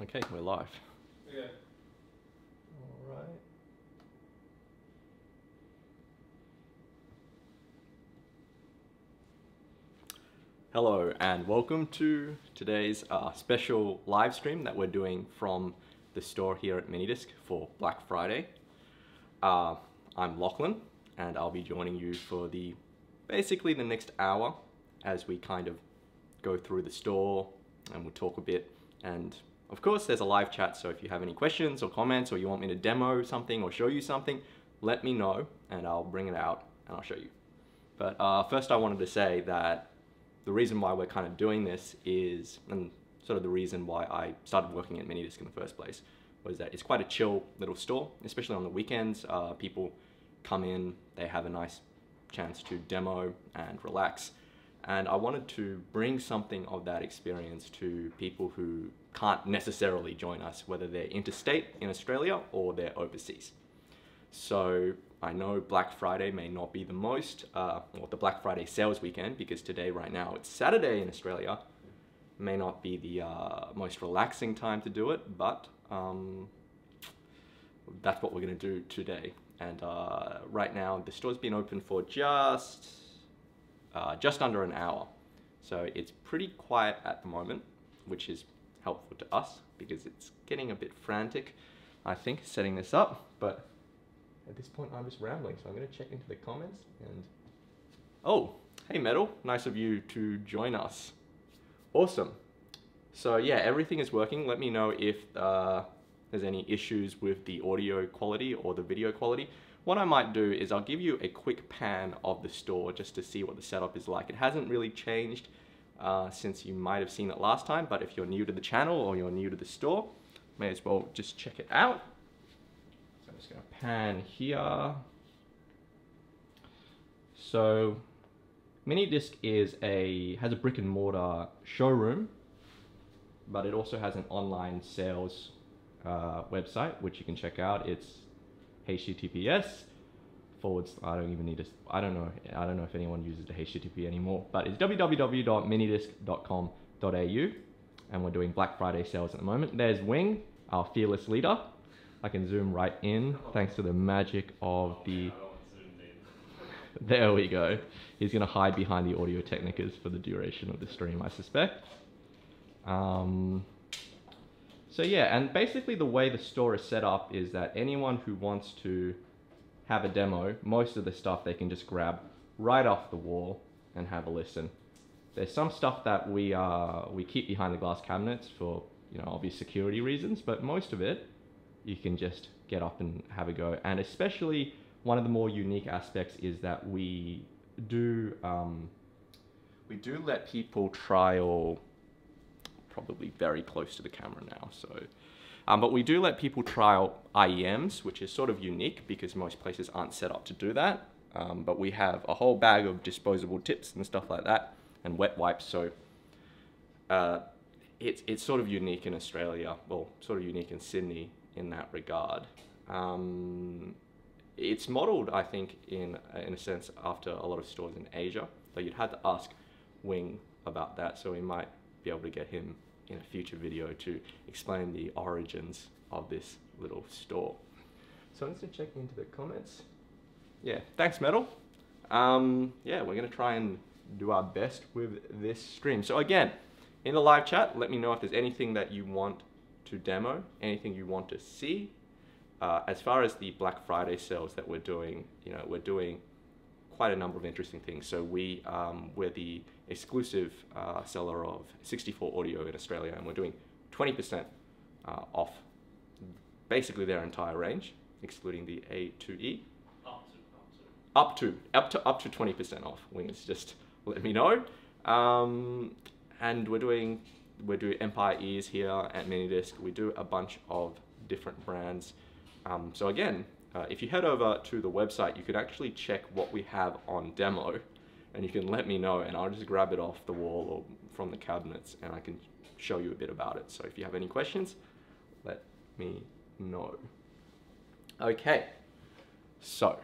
Okay, we're live. Okay. All right. Hello and welcome to today's special live stream that we're doing from the store here at Minidisc for Black Friday. I'm Lachlan and I'll be joining you for basically the next hour as we kind of go through the store and we'll talk a bit. And of course there's a live chat, so if you have any questions or comments or you want me to demo something or show you something, let me know and I'll bring it out and I'll show you. But first I wanted to say that the reason why we're kind of doing this is, and sort of the reason why I started working at Minidisc in the first place, was that it's quite a chill little store, especially on the weekends. People come in, they have a nice chance to demo and relax. And I wanted to bring something of that experience to people who can't necessarily join us, whether they're interstate in Australia or they're overseas. So I know Black Friday may not be the most, or the Black Friday sales weekend, because today, right now, it's Saturday in Australia, may not be the most relaxing time to do it, but that's what we're gonna do today. And right now, the store's been open for just under an hour. So it's pretty quiet at the moment, which is helpful to us because it's getting a bit frantic, I think, setting this up. But at this point, I'm just rambling, so I'm going to check into the comments and... Oh, hey Metal, nice of you to join us. Awesome. So yeah, everything is working. Let me know if there's any issues with the audio quality or the video quality. What I might do is I'll give you a quick pan of the store just to see what the setup is like. It hasn't really changed since you might have seen it last time, but if you're new to the channel or you're new to the store, may as well just check it out. So I'm just gonna pan here. So Minidisc has a brick and mortar showroom, but it also has an online sales website, which you can check out. It's https I don't know if anyone uses the HTTP anymore, but it's www.minidisc.com.au, and we're doing Black Friday sales at the moment. There's Wing, our fearless leader. I can zoom right in thanks to the magic of the... There we go. He's gonna hide behind the Audio Technicas for the duration of the stream, I suspect. So yeah, and basically the way the store is set up is that anyone who wants to have a demo, most of the stuff they can just grab right off the wall and have a listen. There's some stuff that we keep behind the glass cabinets for, you know, obvious security reasons, but most of it you can just get up and have a go. And especially one of the more unique aspects is that we do let people trial, probably very close to the camera now, so but we do let people trial IEMs, which is sort of unique because most places aren't set up to do that, but we have a whole bag of disposable tips and stuff like that and wet wipes, so it's sort of unique in Australia, well, sort of unique in Sydney in that regard. It's modeled, I think, in a sense after a lot of stores in Asia, but you'd have to ask Wing about that, so we might be able to get him in a future video to explain the origins of this little store. So I'm just checking into the comments. Yeah, thanks Metal. Yeah, we're gonna try and do our best with this stream. So again, in the live chat, let me know if there's anything that you want to demo, anything you want to see. As far as the Black Friday sales that we're doing, you know, we're doing quite a number of interesting things. So we're the exclusive seller of 64 audio in Australia, and we're doing 20% off basically their entire range, excluding the A2E. Up to 20% off. Wings, just let me know. And we're doing Empire Ears here at Minidisc. We do a bunch of different brands. So again, if you head over to the website, you could actually check what we have on demo, and you can let me know, and I'll just grab it off the wall or from the cabinets, and I can show you a bit about it. So if you have any questions, let me know. Okay, so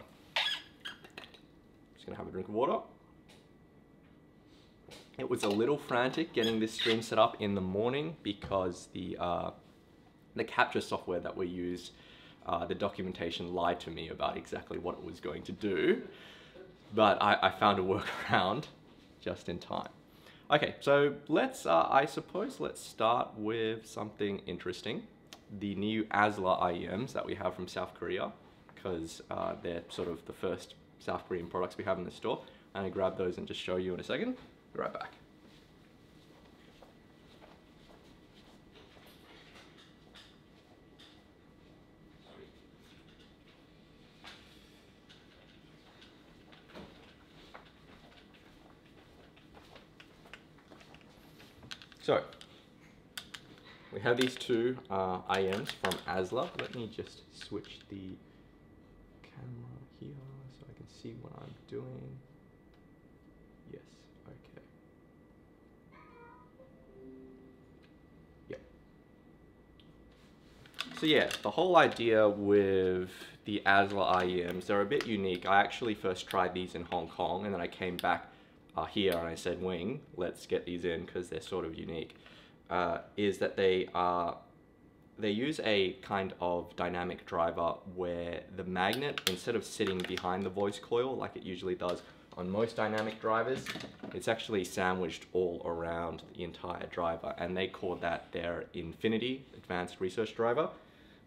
just gonna have a drink of water. It was a little frantic getting this stream set up in the morning because the the capture software that we use, the documentation lied to me about exactly what it was going to do, but I found a workaround just in time. Okay, so let's, I suppose let's start with something interesting. The new ASLA IEMs that we have from South Korea, because they're sort of the first South Korean products we have in the store. I'm gonna grab those and just show you in a second. Be right back. So, we have these two IEMs from ASLA. Let me just switch the camera here so I can see what I'm doing. Yes, okay. Yep. So yeah, the whole idea with the ASLA IEMs, they're a bit unique. I actually first tried these in Hong Kong, and then I came back here and I said, Wing, let's get these in because they're sort of unique. Is that they use a kind of dynamic driver where the magnet, instead of sitting behind the voice coil like it usually does on most dynamic drivers, it's actually sandwiched all around the entire driver, and they call that their Infiniti Advanced Research Driver,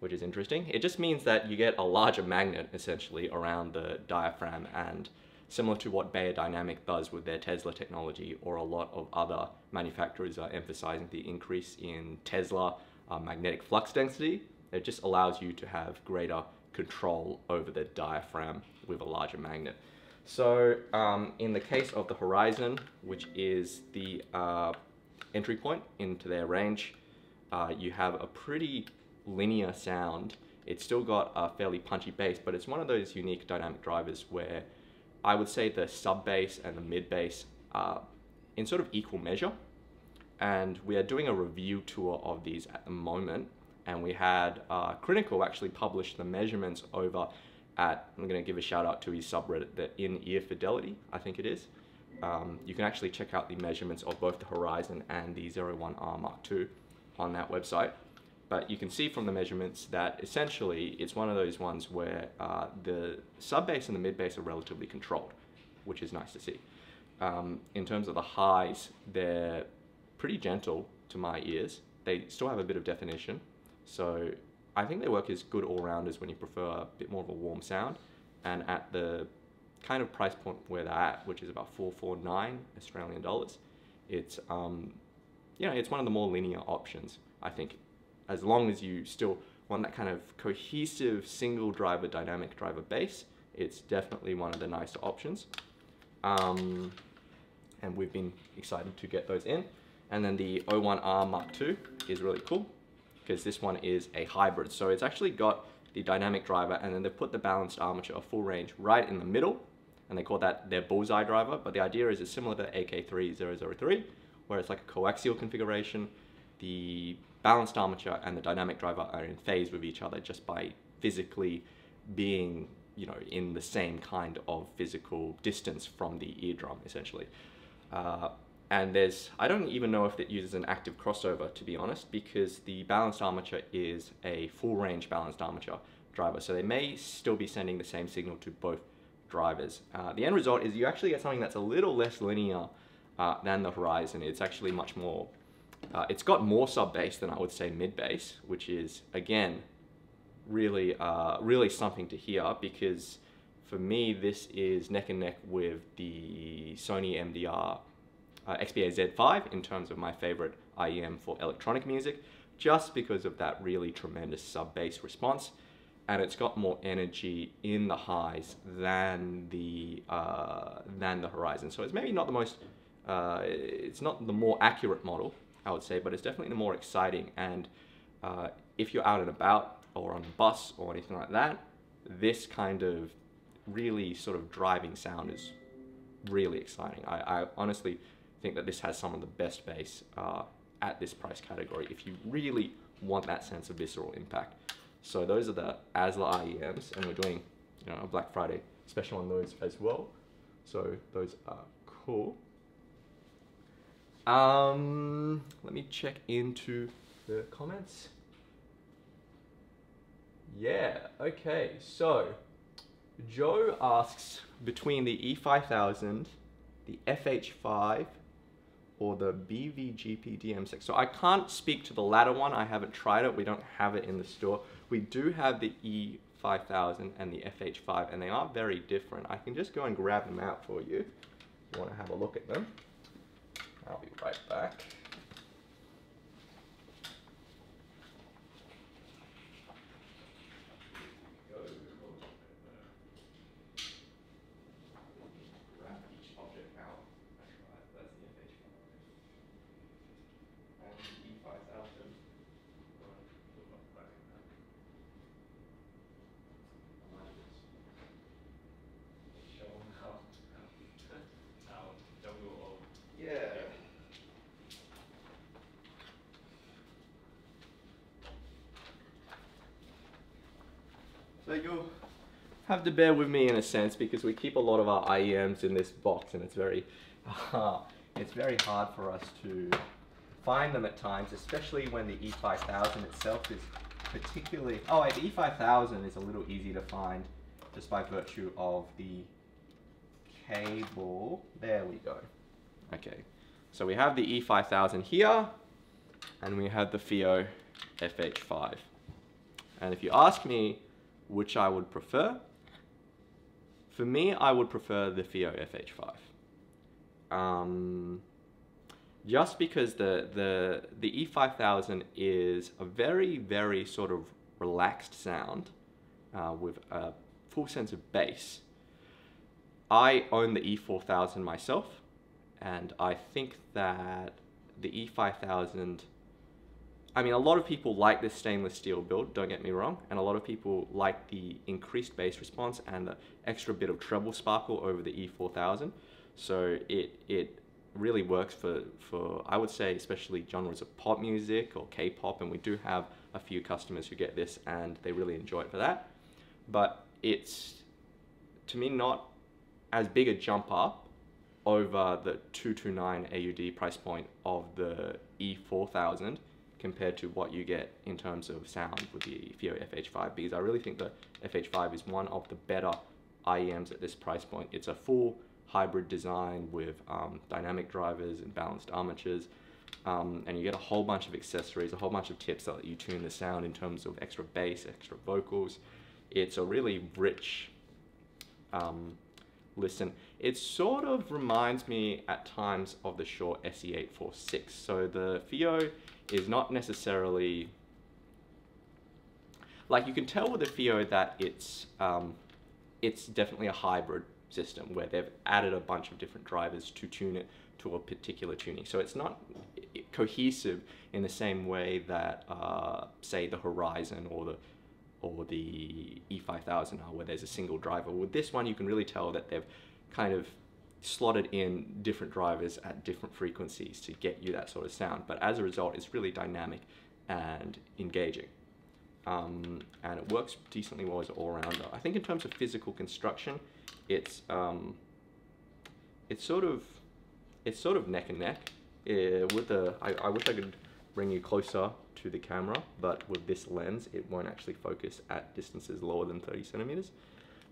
which is interesting. It just means that you get a larger magnet essentially around the diaphragm, and similar to what Bayer Dynamic does with their Tesla technology, or a lot of other manufacturers are emphasizing the increase in Tesla magnetic flux density. It just allows you to have greater control over the diaphragm with a larger magnet. So in the case of the Horizon, which is the entry point into their range, you have a pretty linear sound. It's still got a fairly punchy bass, but it's one of those unique dynamic drivers where I would say the sub bass and the mid bass are in sort of equal measure. And we are doing a review tour of these at the moment. And we had Critical actually publish the measurements over at, I'm going to give a shout out to his subreddit, the In-Ear Fidelity, I think it is. You can actually check out the measurements of both the Horizon and the 01R Mark II on that website. But you can see from the measurements that essentially it's one of those ones where the sub bass and the mid bass are relatively controlled, which is nice to see. In terms of the highs, they're pretty gentle to my ears. They still have a bit of definition, so I think they work as good all-rounders when you prefer a bit more of a warm sound. And at the kind of price point where they're at, which is about 449 Australian dollars, it's you know, it's one of the more linear options, I think. As long as you still want that kind of cohesive single driver dynamic driver bass, it's definitely one of the nicer options. And we've been excited to get those in. And then the 01R Mark II is really cool because this one is a hybrid. So it's actually got the dynamic driver, and then they put the balanced armature of full range right in the middle, and they call that their bullseye driver. But the idea is it's similar to AK3003, where it's like a coaxial configuration. The balanced armature and the dynamic driver are in phase with each other just by physically being, you know, in the same kind of physical distance from the eardrum, essentially. And I don't even know if it uses an active crossover, to be honest, because the balanced armature is a full range balanced armature driver. So they may still be sending the same signal to both drivers. The end result is you actually get something that's a little less linear than the Horizon. It's actually much more, it's got more sub bass than I would say mid bass, which is again, really, really something to hear, because for me, this is neck and neck with the Sony MDR XBA Z5 in terms of my favorite IEM for electronic music, just because of that really tremendous sub bass response, and it's got more energy in the highs than the Horizon. So it's maybe not the most, it's not the more accurate model, I would say, but it's definitely the more exciting. And if you're out and about or on the bus or anything like that, this kind of really sort of driving sound is really exciting. I honestly think that this has some of the best bass at this price category if you really want that sense of visceral impact. So those are the ASLA IEMs, and we're doing, you know, a Black Friday special on those as well. So those are cool. Let me check into the comments. Yeah, okay, so Joe asks between the E5000, the FH5, or the BVGP DM6. So I can't speak to the latter one. I haven't tried it. We don't have it in the store. We do have the E5000 and the FH5, and they are very different. I can just go and grab them out for you if you want to have a look at them. I'll be right back. So you'll have to bear with me in a sense because we keep a lot of our IEMs in this box, and it's very hard for us to find them at times, especially when the E5000 itself is particularly... Oh, the E5000 is a little easy to find just by virtue of the cable. There we go. Okay, so we have the E5000 here, and we have the FIO FH5. And if you ask me which I would prefer, for me, I would prefer the FIO FH5. Just because the E5000 is a very, very sort of relaxed sound with a full sense of bass. I own the E4000 myself, and I think that the E5000, I mean, a lot of people like this stainless steel build, don't get me wrong, and a lot of people like the increased bass response and the extra bit of treble sparkle over the E4000. So it really works for, I would say, especially genres of pop music or K-pop, and we do have a few customers who get this and they really enjoy it for that. But it's, to me, not as big a jump up over the 229 AUD price point of the E4000 compared to what you get in terms of sound with the FIO FH5, because I really think the FH5 is one of the better IEMs at this price point. It's a full hybrid design with dynamic drivers and balanced armatures, and you get a whole bunch of accessories, a whole bunch of tips that let you tune the sound in terms of extra bass, extra vocals. It's a really rich listen. It sort of reminds me at times of the Shure SE846. So the FIO is not necessarily, like, you can tell with the FIO that it's definitely a hybrid system where they've added a bunch of different drivers to tune it to a particular tuning. So it's not cohesive in the same way that say the Horizon or the E5000 are, where there's a single driver. With this one, you can really tell that they've kind of slotted in different drivers at different frequencies to get you that sort of sound. But as a result, it's really dynamic and engaging. And it works decently well as an all-rounder. I think in terms of physical construction, it's sort of neck and neck. With the, I wish I could bring you closer to the camera, but with this lens, it won't actually focus at distances lower than 30 centimeters.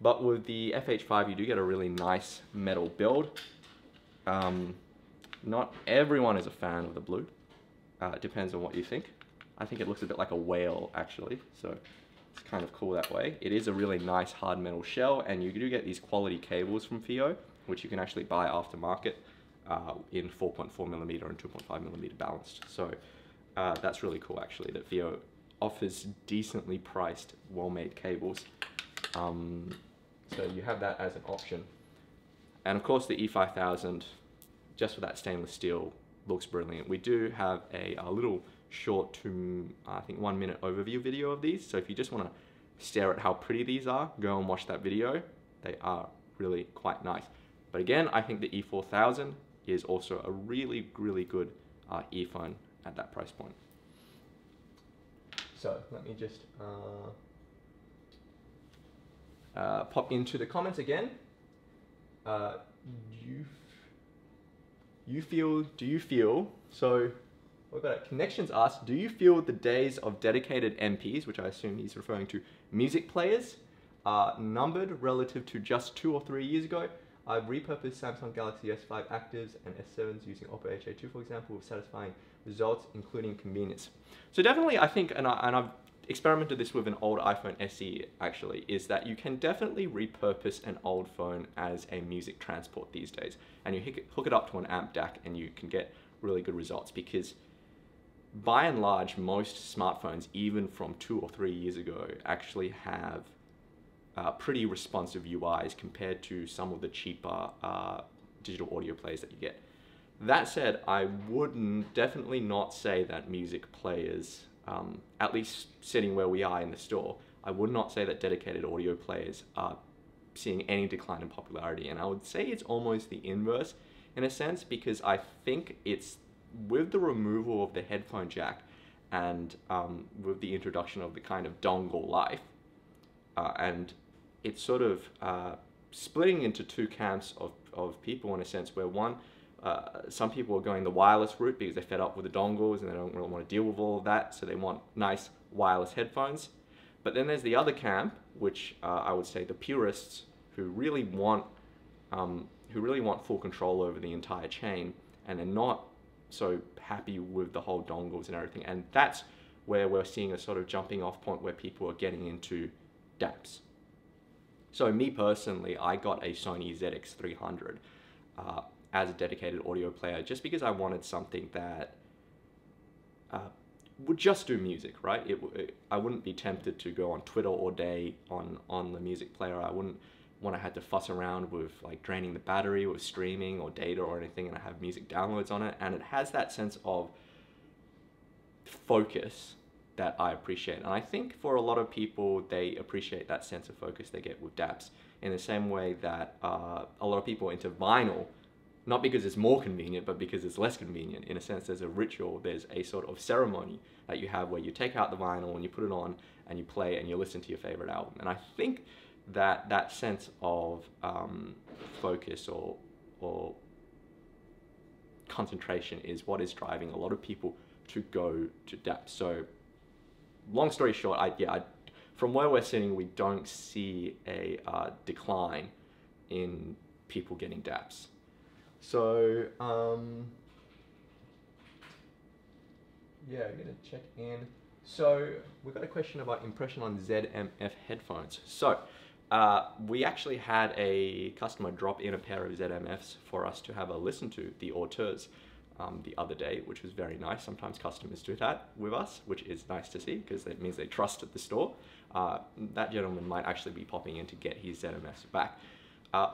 But with the FH5, you do get a really nice metal build. Not everyone is a fan of the blue. It depends on what you think. I think it looks a bit like a whale, actually, so it's kind of cool that way. It is a really nice hard metal shell, and you do get these quality cables from FIO, which you can actually buy aftermarket in 4.4mm and 2.5mm balanced. So that's really cool, actually, that FIO offers decently priced, well-made cables. So you have that as an option. And of course the E5000, just for that stainless steel, looks brilliant. We do have a little short to, I think, 1 minute overview video of these. So if you just want to stare at how pretty these are, go and watch that video. They are really quite nice. But again, I think the E4000 is also a really, really good earphone at that price point. So let me just pop into the comments again. Do you feel, so We've got Connections asked, do you feel the days of dedicated MPs, which I assume he's referring to music players, are numbered relative to just 2 or 3 years ago? I've repurposed Samsung Galaxy S5 Actives and S7s using Oppo HA2, for example, with satisfying results, including convenience. So definitely, I think, and I've experimented this with an old iPhone SE actually, is that you can definitely repurpose an old phone as a music transport these days. And you hook it up to an amp DAC and you can get really good results, because by and large, most smartphones, even from 2 or 3 years ago, actually have pretty responsive UIs compared to some of the cheaper digital audio players that you get. That said, I would definitely not say that music players, at least sitting where we are in the store, I would not say that dedicated audio players are seeing any decline in popularity. And I would say it's almost the inverse in a sense, because I think it's with the removal of the headphone jack and with the introduction of the kind of dongle life, and it's sort of splitting into two camps of people in a sense, where one, some people are going the wireless route because they're fed up with the dongles and they don't really want to deal with all of that, so they want nice wireless headphones. But then there's the other camp, which I would say the purists, who really want full control over the entire chain, and they're not so happy with the whole dongles and everything. And that's where we're seeing a sort of jumping off point where people are getting into DAPs. So me personally, I got a Sony ZX300 as a dedicated audio player, just because I wanted something that would just do music, right? I wouldn't be tempted to go on Twitter all day on the music player. I wouldn't want to have to fuss around with like draining the battery with streaming or data or anything, and I have music downloads on it, and it has that sense of focus that I appreciate. And I think for a lot of people, they appreciate that sense of focus they get with DAPs in the same way that a lot of people are into vinyl, not because it's more convenient, but because it's less convenient. In a sense, there's a ritual, there's a sort of ceremony that you have where you take out the vinyl and you put it on and you play and you listen to your favorite album. And I think that sense of focus or concentration is what is driving a lot of people to go to DAPs. So long story short, from where we're sitting, we don't see a decline in people getting DAPs. So yeah, I'm gonna check in. So we've got a question about impression on ZMF headphones. So we actually had a customer drop in a pair of ZMFs for us to have a listen to, the auteurs, the other day, which was very nice. Sometimes customers do that with us, which is nice to see, because that means they trusted the store. That gentleman might actually be popping in to get his ZMFs back.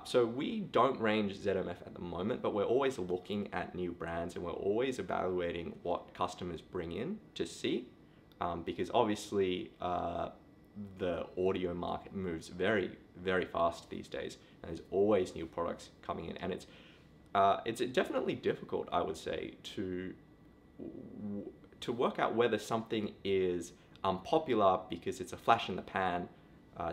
So we don't range ZMF at the moment, but we're always looking at new brands and we're always evaluating what customers bring in to see, because obviously the audio market moves very, very fast these days, and there's always new products coming in, and it's definitely difficult, I would say, to work out whether something is popular because it's a flash in the pan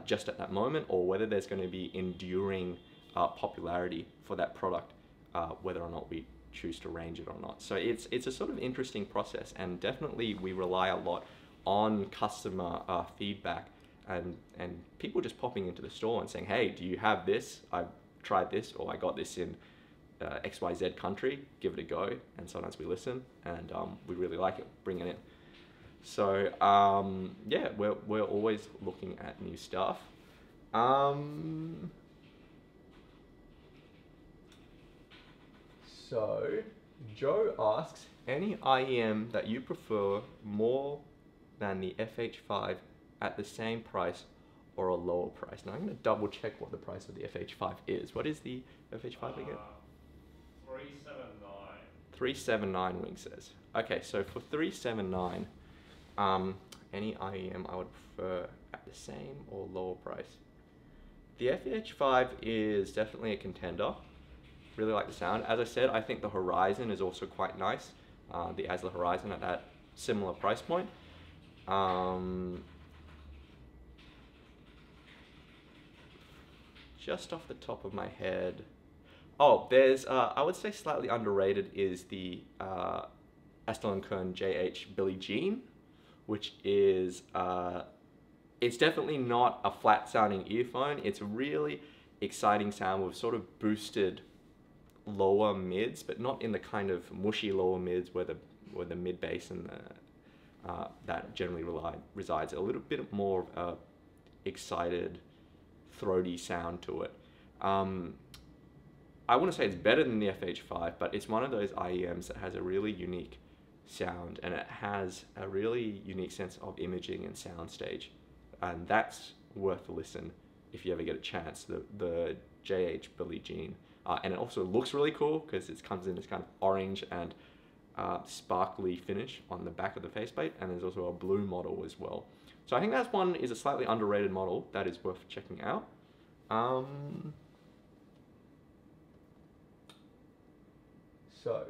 just at that moment, or whether there's going to be enduring popularity for that product, whether or not we choose to range it or not. So it's a sort of interesting process, and definitely we rely a lot on customer feedback and people just popping into the store and saying, hey, do you have this? I've tried this, or I got this in XYZ country, give it a go. And sometimes we listen and we really like it, bring it in. So yeah, we're always looking at new stuff. So Joe asks, any IEM that you prefer more than the FH5 at the same price or a lower price? Now I'm going to double check what the price of the FH5 is. What is the FH5 again? 379. 379 Wing says. Okay, so for 379, any IEM I would prefer at the same or lower price. The FH5 is definitely a contender. Really like the sound. As I said, I think the Horizon is also quite nice. The Asla Horizon at that similar price point. Just off the top of my head, oh, there's I would say slightly underrated is the Kern JH Billie Jean, which is, it's definitely not a flat sounding earphone. It's a really exciting sound with sort of boosted lower mids, but not in the kind of mushy lower mids where the mid bass and that generally resides. A little bit more excited, throaty sound to it. I want to say it's better than the FH5, but it's one of those IEMs that has a really unique sound, and it has a really unique sense of imaging and soundstage, and that's worth a listen if you ever get a chance. The JH Billie Jean, and it also looks really cool because it comes in this kind of orange and sparkly finish on the back of the faceplate, and there's also a blue model as well. So I think that one is a slightly underrated model that is worth checking out. So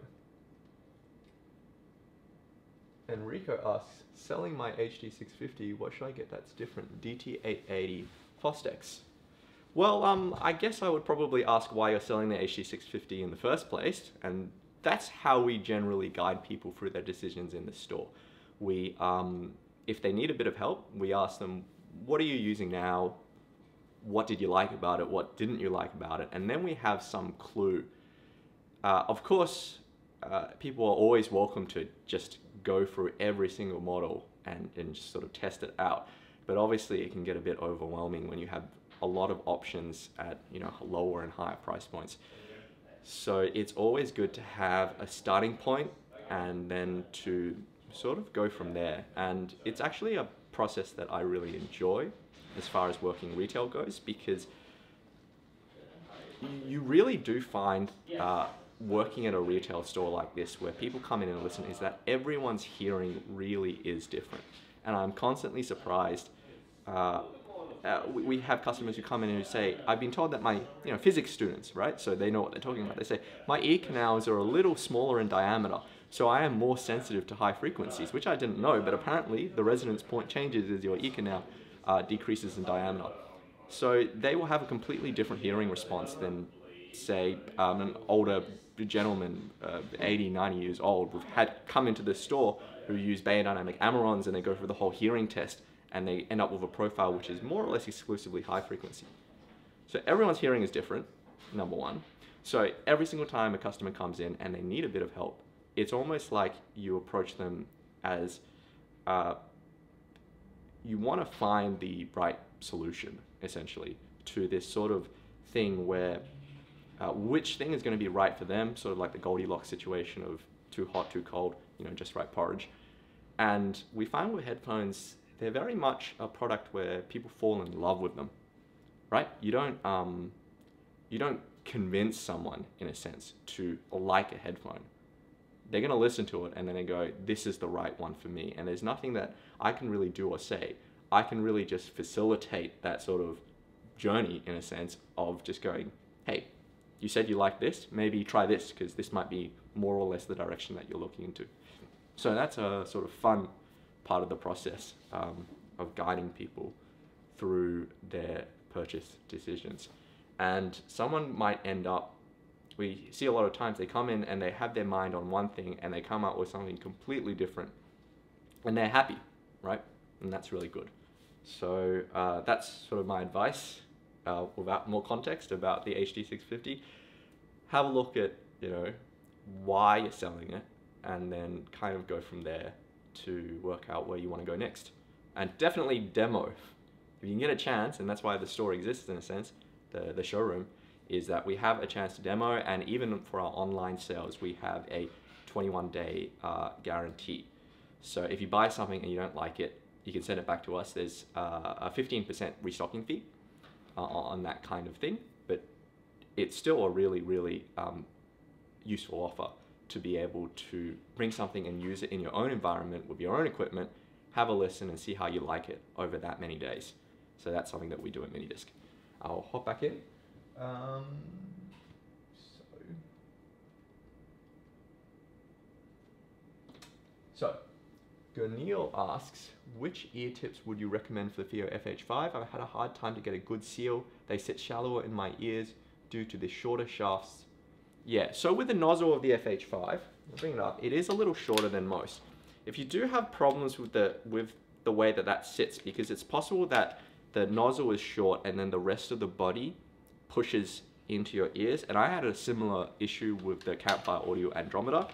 Enrico asks, selling my HD650, what should I get that's different? DT880 Fostex. Well, I guess I would probably ask why you're selling the HD650 in the first place, and that's how we generally guide people through their decisions in the store. We, if they need a bit of help, we ask them, what are you using now? What did you like about it? What didn't you like about it? And then we have some clue. Of course, people are always welcome to just go through every single model and just sort of test it out. But obviously it can get a bit overwhelming when you have a lot of options at, you know, lower and higher price points. So it's always good to have a starting point and then to sort of go from there. And it's actually a process that I really enjoy as far as working retail goes, because you really do find working at a retail store like this, where people come in and listen, is that everyone's hearing really is different. And I'm constantly surprised. We have customers who come in and who say, I've been told that my, you know, physics students, right? So they know what they're talking about. They say, my ear canals are a little smaller in diameter, so I am more sensitive to high frequencies, which I didn't know, but apparently the resonance point changes as your ear canal decreases in diameter. So they will have a completely different hearing response than, say, an older gentleman, 80, 90 years old, who've had come into the store who use Beyerdynamic Amerons, and they go through the whole hearing test, and they end up with a profile which is more or less exclusively high frequency. So everyone's hearing is different, number one. So every single time a customer comes in and they need a bit of help, it's almost like you approach them as you want to find the right solution, essentially, to this sort of thing where which thing is going to be right for them, sort of like the Goldilocks situation of too hot, too cold, you know, just right porridge. And we find with headphones, they're very much a product where people fall in love with them, right? You don't convince someone, in a sense, to like a headphone. They're going to listen to it and then they go, this is the right one for me. And there's nothing that I can really do or say. I can really just facilitate that sort of journey, in a sense, of just going, hey, you said you like this, maybe try this, because this might be more or less the direction that you're looking into. So that's a sort of fun part of the process of guiding people through their purchase decisions. And someone might end up, we see a lot of times they come in and they have their mind on one thing and they come out with something completely different and they're happy, right? And that's really good. So that's sort of my advice without more context about the HD650. Have a look at, you know, why you're selling it, and then kind of go from there to work out where you want to go next. And definitely demo. If you can get a chance, and that's why the store exists in a sense, the showroom, is that we have a chance to demo, and even for our online sales, we have a 21-day guarantee. So if you buy something and you don't like it, you can send it back to us. There's a 15% restocking fee on that kind of thing, but it's still a really, really useful offer to be able to bring something and use it in your own environment with your own equipment, have a listen and see how you like it over that many days. So that's something that we do at Minidisc. I'll hop back in. So Gurneil asks, which ear tips would you recommend for the Theo FH5? I've had a hard time to get a good seal. They sit shallower in my ears due to the shorter shafts. Yeah, so with the nozzle of the FH5, I'll bring it up. It is a little shorter than most. If you do have problems with the way that sits, because it's possible that the nozzle is short and then the rest of the body pushes into your ears, and I had a similar issue with the Campfire Audio Andromeda.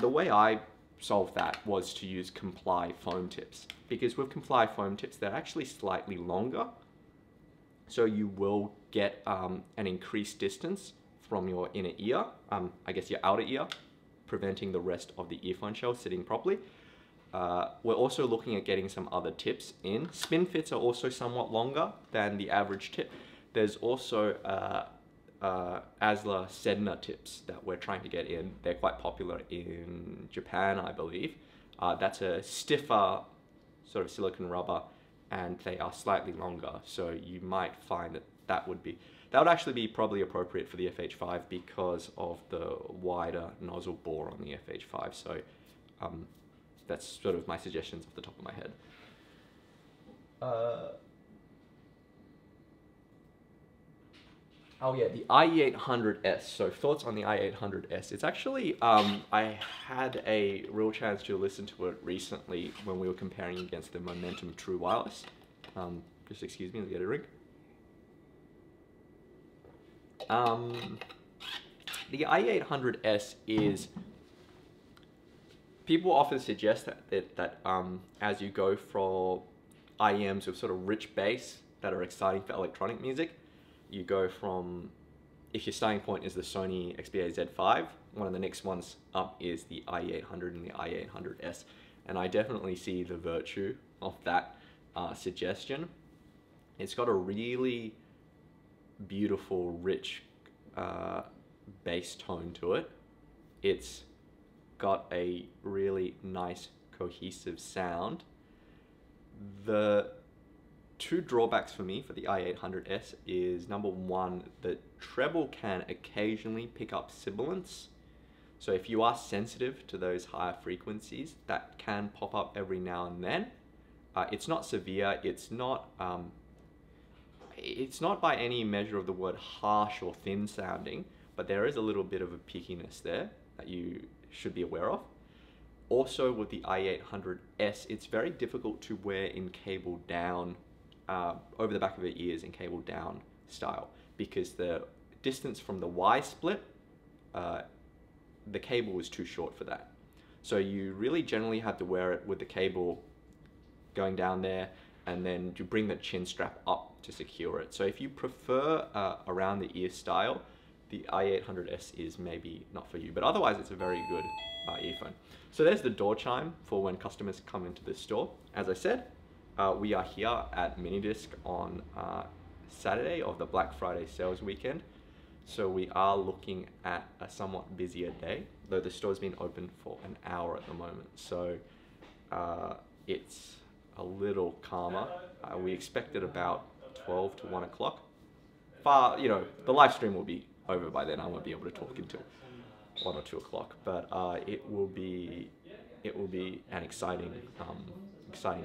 The way I solved that was to use Comply foam tips, because with Comply foam tips, they're actually slightly longer, so you will get an increased distance from your inner ear, I guess your outer ear, preventing the rest of the earphone shell sitting properly. We're also looking at getting some other tips in. Spin fits are also somewhat longer than the average tip. There's also Asla Sedna tips that we're trying to get in. They're quite popular in Japan, I believe. That's a stiffer sort of silicone rubber, and they are slightly longer. So you might find that would actually be probably appropriate for the FH5 because of the wider nozzle bore on the FH5. So that's sort of my suggestions off the top of my head. Oh yeah, the IE800S. So thoughts on the IE800S. It's actually, I had a real chance to listen to it recently when we were comparing against the Momentum True Wireless. Just excuse me, let's get a drink. The IE800S is, people often suggest that as you go for IEMs with sort of rich bass that are exciting for electronic music, you go from, if your starting point is the Sony XBA Z5, one of the next ones up is the IE800 and the IE800S. And I definitely see the virtue of that suggestion. It's got a really beautiful, rich bass tone to it. It's got a really nice, cohesive sound. The two drawbacks for me for the IE800S is, number one, the treble can occasionally pick up sibilance. So if you are sensitive to those higher frequencies, that can pop up every now and then. It's not severe, it's not by any measure of the word harsh or thin sounding, but there is a little bit of a pickiness there that you should be aware of. Also with the IE800S, it's very difficult to wear in cable down, over the back of your ears in cable down style, because the distance from the Y split, the cable is too short for that. So you really generally have to wear it with the cable going down there, and then you bring the chin strap up to secure it. So if you prefer around the ear style, the IE800S is maybe not for you, but otherwise it's a very good earphone. So there's the door chime for when customers come into the store. As I said, we are here at Minidisc on Saturday of the Black Friday sales weekend. So we are looking at a somewhat busier day, though the store's been open for an hour at the moment. So it's a little calmer. We expected about 12 to 1 o'clock. The live stream will be over by then. I won't be able to talk until 1 or 2 o'clock, but it will be an exciting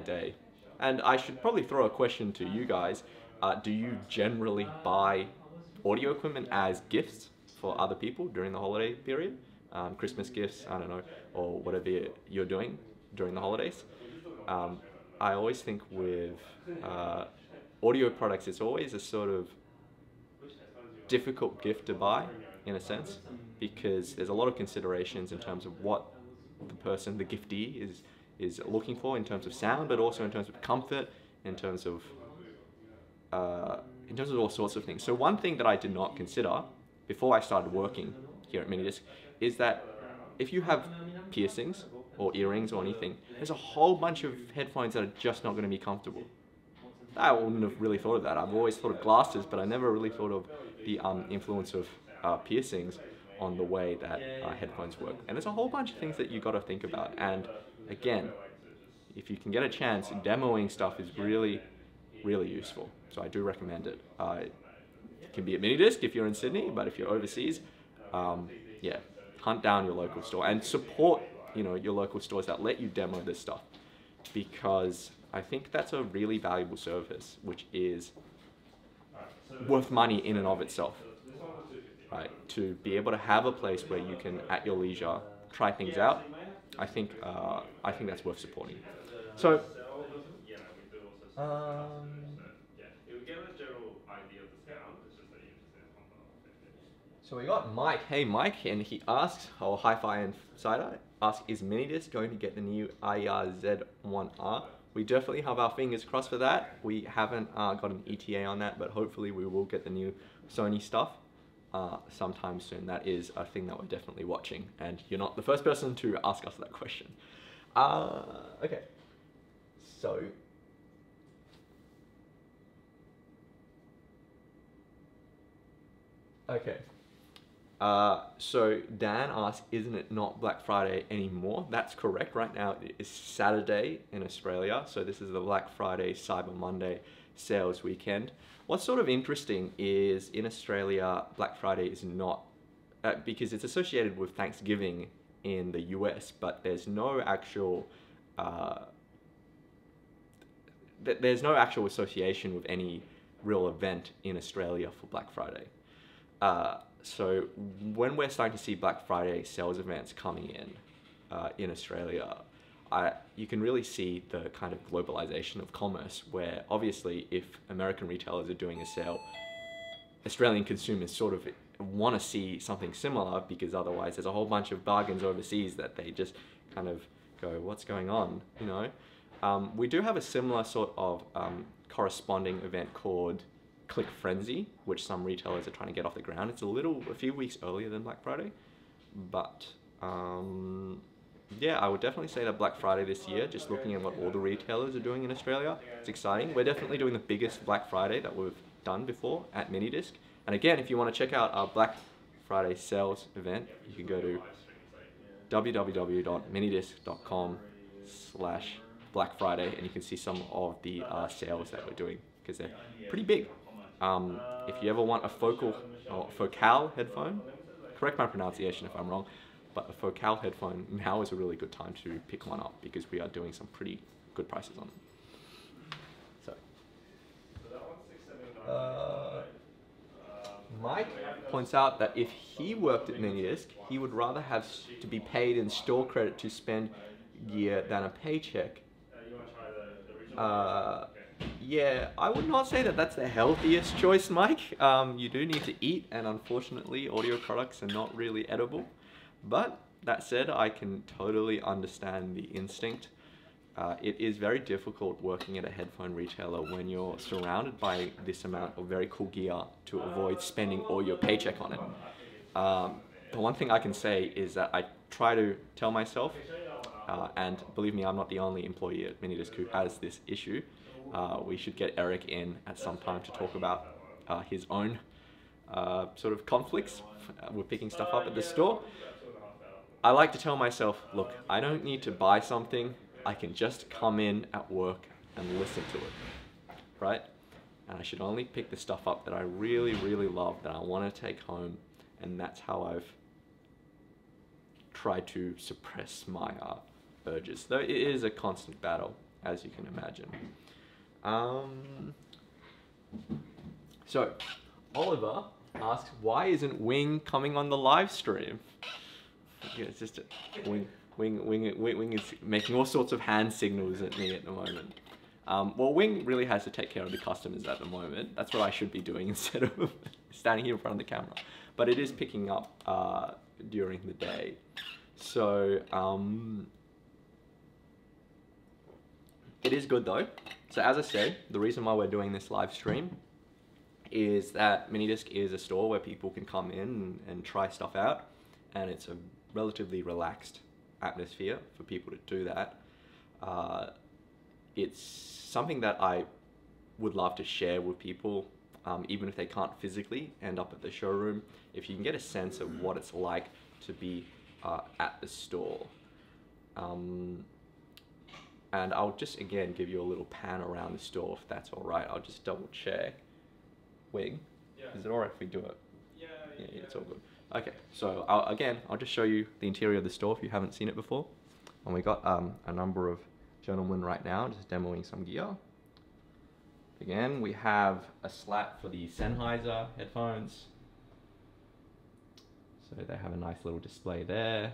day. And I should probably throw a question to you guys. Do you generally buy audio equipment as gifts for other people during the holiday period? Christmas gifts, I don't know, or whatever you're doing during the holidays. I always think with audio products, it's always a sort of difficult gift to buy, in a sense, because there's a lot of considerations in terms of what the giftee is looking for in terms of sound, but also in terms of comfort, in terms of all sorts of things. So one thing that I did not consider before I started working here at Minidisc is that if you have piercings or earrings or anything, there's a whole bunch of headphones that are just not going to be comfortable. I wouldn't have really thought of that. I've always thought of glasses, but I never really thought of the influence of piercings on the way that headphones work. And there's a whole bunch of things that you got to think about. And again, if you can get a chance, demoing stuff is really, really useful. So I do recommend it. It can be at Minidisc if you're in Sydney, but if you're overseas, yeah, hunt down your local store and support, your local stores that let you demo this stuff, because I think that's a really valuable service, which is worth money in and of itself. Right? To be able to have a place where you can, at your leisure, try things out, I think that's worth supporting. So. Yeah, we do also see yeah, you get a general idea of the sound. It's just that you're interested in component. So we got Mike. Hey Mike, and he asks, or Hi-Fi and Cider asks, is Minidisc going to get the new IR Z1R? We definitely have our fingers crossed for that. We haven't got an ETA on that, but hopefully we will get the new Sony stuff sometime soon. That is a thing that we're definitely watching, and you're not the first person to ask us that question. Okay. So. Okay. So Dan asks, isn't it not Black Friday anymore? That's correct. Right now it is Saturday in Australia. So this is the Black Friday, Cyber Monday sales weekend. What's sort of interesting is in Australia, Black Friday is not, because it's associated with Thanksgiving in the US, but there's no actual, there's no actual association with any real event in Australia for Black Friday. So when we're starting to see Black Friday sales events coming in Australia, you can really see the kind of globalization of commerce, where obviously if American retailers are doing a sale, Australian consumers sort of want to see something similar, because otherwise there's a whole bunch of bargains overseas that they just kind of go, what's going on, you know? We do have a similar sort of corresponding event called Click Frenzy, which some retailers are trying to get off the ground. It's a few weeks earlier than Black Friday, but yeah, I would definitely say that Black Friday this year, just looking at what all the retailers are doing in Australia, it's exciting. We're definitely doing the biggest Black Friday that we've done before at Minidisc. And again, if you want to check out our Black Friday sales event, you can go to www.minidisc.com/Black Friday, and you can see some of the sales that we're doing, because they're pretty big. If you ever want a focal headphone, correct my pronunciation if I'm wrong, but a focal headphone, now is a really good time to pick one up, because we are doing some pretty good prices on them. So Mike points out that if he worked at Minidisc, he would rather have to be paid in store credit to spend gear than a paycheck. Yeah, I would not say that that's the healthiest choice, Mike. You do need to eat, and unfortunately audio products are not really edible. But that said, I can totally understand the instinct. It is very difficult working at a headphone retailer when you're surrounded by this amount of very cool gear to avoid spending all your paycheck on it. The one thing I can say is that I try to tell myself, and believe me, I'm not the only employee at Minidisc who has this issue. We should get Eric in at some time to talk about his own sort of conflicts with picking stuff up at the store. I like to tell myself, look, I don't need to buy something. I can just come in at work and listen to it, right? And I should only pick the stuff up that I really, really love, that I want to take home. And that's how I've tried to suppress my urges, though it is a constant battle, as you can imagine. So Oliver asks, why isn't Wing coming on the live stream? Yeah, it's just Wing is making all sorts of hand signals at me at the moment. Well, Wing really has to take care of the customers at the moment. That's what I should be doing instead of standing here in front of the camera. But it is picking up during the day. So it is good though. So as I said, the reason why we're doing this live stream is that Minidisc is a store where people can come in and try stuff out, and it's a relatively relaxed atmosphere for people to do that. It's something that I would love to share with people, even if they can't physically end up at the showroom. If you can get a sense of what it's like to be at the store. And I'll just again give you a little pan around the store, if that's all right. I'll just double check. Wing, yeah. Is it all right if we do it? Yeah, it's all good. Okay, so I'll just show you the interior of the store if you haven't seen it before. And we got a number of gentlemen right now just demoing some gear. Again, we have a slat for the Sennheiser headphones. So they have a nice little display there.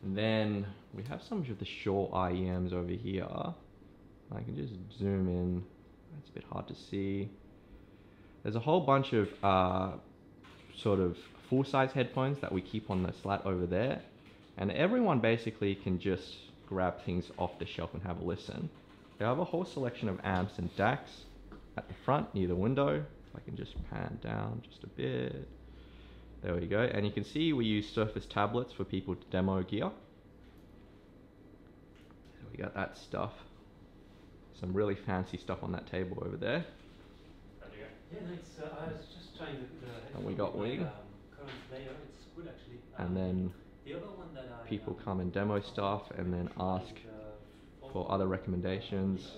And then we have some of the Shaw IEMs over here. I can just zoom in. It's a bit hard to see. There's a whole bunch of sort of full-size headphones that we keep on the slat over there. And everyone basically can just grab things off the shelf and have a listen. They have a whole selection of amps and DACs at the front near the window. I can just pan down just a bit. There we go. And you can see we use Surface tablets for people to demo gear. So we got that stuff. Some really fancy stuff on that table over there. Yeah, no, it's, I was just trying the And we got wing. Current player, it's good actually. And then the other one that people come and demo stuff and then ask for other recommendations.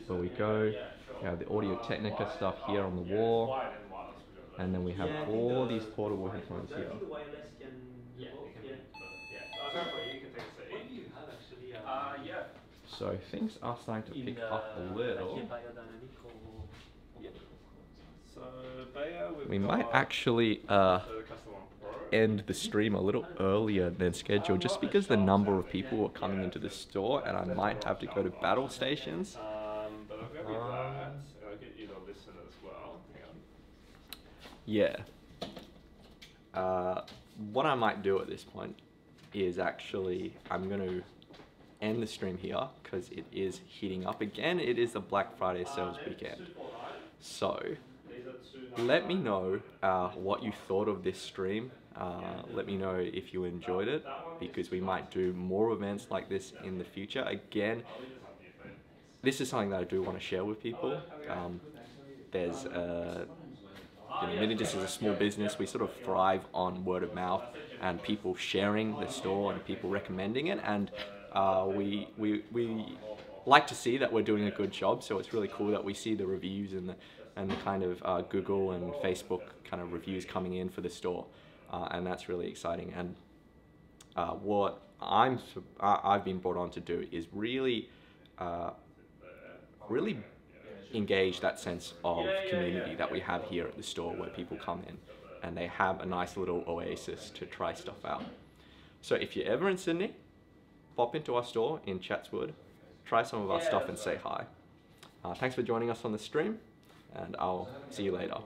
Where we go. We have the Audio Technica stuff here on the wall. And then we have all these portable headphones here. the wireless can Yeah, both, you can you can take a seat. What do you have actually? Yeah. So things are starting to pick up a little. So Bayer, We might actually the Custom One Pro. end the stream a little earlier than scheduled just because the number of people are coming into the store and I might have to go to battle stations. But I'll go with that, and I'll get you to listen as well. Hang on. Yeah. What I might do at this point is actually I'm going to end the stream here because it is heating up again. It is the Black Friday sales weekend. So let me know what you thought of this stream. Let me know if you enjoyed it because we might do more events like this in the future. Again, this is something that I do want to share with people. There's Minidisc is a small business. We sort of thrive on word of mouth and people sharing the store and people recommending it. And we like to see that we're doing a good job. So it's really cool that we see the reviews and the kind of Google and Facebook kind of reviews coming in for the store. And that's really exciting. And what I've been brought on to do is really engage that sense of community that we have here at the store where people come in and they have a nice little oasis to try stuff out. So if you're ever in Sydney, pop into our store in Chatswood, try some of our stuff and say hi. Thanks for joining us on the stream and I'll see you later.